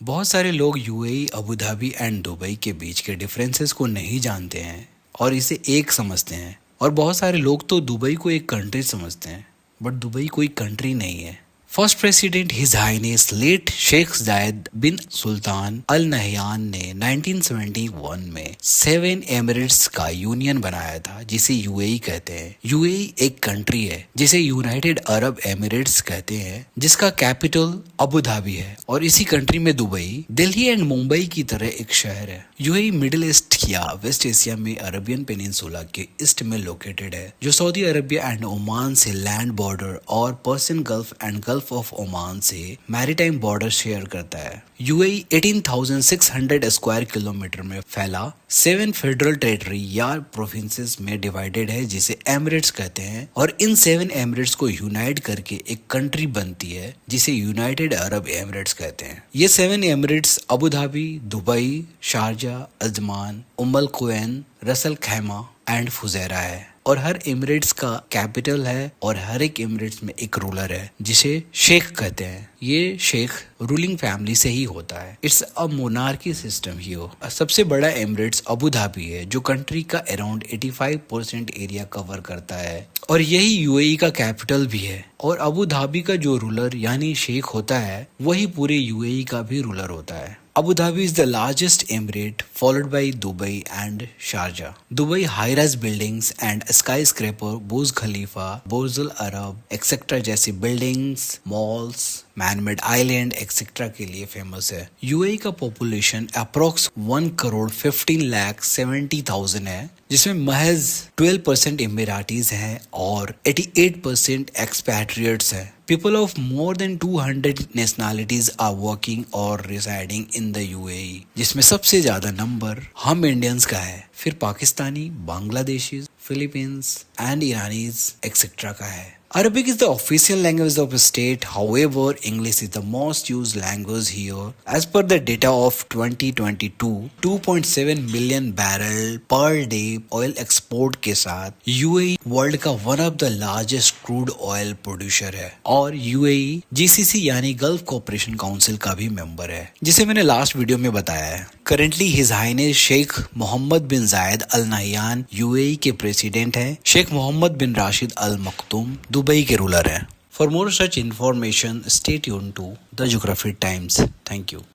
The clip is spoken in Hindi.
बहुत सारे लोग UAE, Abu Dhabi and Dubai के बीच के डिफरेंसेस को नहीं जानते हैं और इसे एक समझते हैं। और बहुत सारे लोग तो दुबई को एक कंट्री समझते हैं, बट दुबई कोई कंट्री नहीं है। First president his highness late Sheikh Zayed bin सुल्तान अल नहयान ने 1971 में 7 एमिरेट्स का यूनियन बनाया था, जिसे यूएई कहते हैं। यूएई एक कंट्री है जिसे यूनाइटेड अरब एमिरेट्स कहते हैं, जिसका कैपिटल अबू धाबी है। और इसी कंट्री में दुबई, दिल्ली एंड मुंबई की तरह एक शहर है। यूएई मिडिल ईस्ट या वेस्ट एशिया में अरबियन पेनिनसुला के ईस्ट में लोकेटेड है, जो सऊदी अरबिया एंड ओमान से लैंड बॉर्डर और Persian gulf and gulf of Oman से मैरीटाइम बॉर्डर शेयर करता है। यूएई 18,600 स्क्वायर किलोमीटर में फैला 7 फेडरल टेरिटरी या प्रोविंसेस में डिवाइडेड है, जिसे एमिरेट्स कहते हैं। और इन 7 एमिरेट्स को यूनाइट करके एक कंट्री बनती है, जिसे यूनाइटेड अरब एमिरेट्स कहते हैं। ये 7 Emirates Abu Dhabi, Dubai, Sharjah, Ajman, Umm al Quwain, Ras al Khaima and Fujairah है। और हर एमिरेट्स का कैपिटल है और हर एक एमिरेट्स में एक रूलर है, जिसे शेख कहते हैं। ये शेख रूलिंग फैमिली से ही होता है। इट्स अ मोनार्की सिस्टम ही हो। सबसे बड़ा एमिरेट्स अबू धाबी है, जो कंट्री का अराउंड 85% एरिया कवर करता है और यही यूएई का कैपिटल भी है। और अबू धाबी का जो रूलर यानी शेख होता है, वही पूरे यूएई का भी रूलर होता है। Abu Dhabi is the largest emirate, followed by Dubai and Sharjah. Dubai high-rise buildings and skyscraper, Burj Khalifa, Burj Al Arab, etc. जैसी buildings, malls, manmade island etcetera के लिए फेमस है। यूएई का पॉपुलेशन अप्रोक्स 1,40,70,000 है, जिसमें महज 12% इमिराटीज हैं और 88% एक्सपैट्रिएट्स हैं। People of more than 200 nationalities are working or residing in the UAE, जिसमें सबसे ज्यादा नंबर हम इंडियंस का है, फिर Pakistani, Bangladeshi, Philippines and Iranians etcetera का है। Arabic is the official language of the state. However, English is the most used language here. As per the data of 2022, 2.7 million barrel per day oil export के साथ UAE वर्ल्ड का one of the largest crude oil producer है। और UAE GCC यानी गल्फ कोऑपरेशन काउंसिल का भी मेंबर है, जिसे मैंने लास्ट वीडियो में बताया है। Currently, His Highness Sheikh Mohammad बिन जायद अल नहयान UAE के प्रेसिडेंट हैं। शेख मोहम्मद बिन राशिद अल मखतूम दुबई के रूलर हैं। For more such information, stay tuned to The Geography Times. Thank you.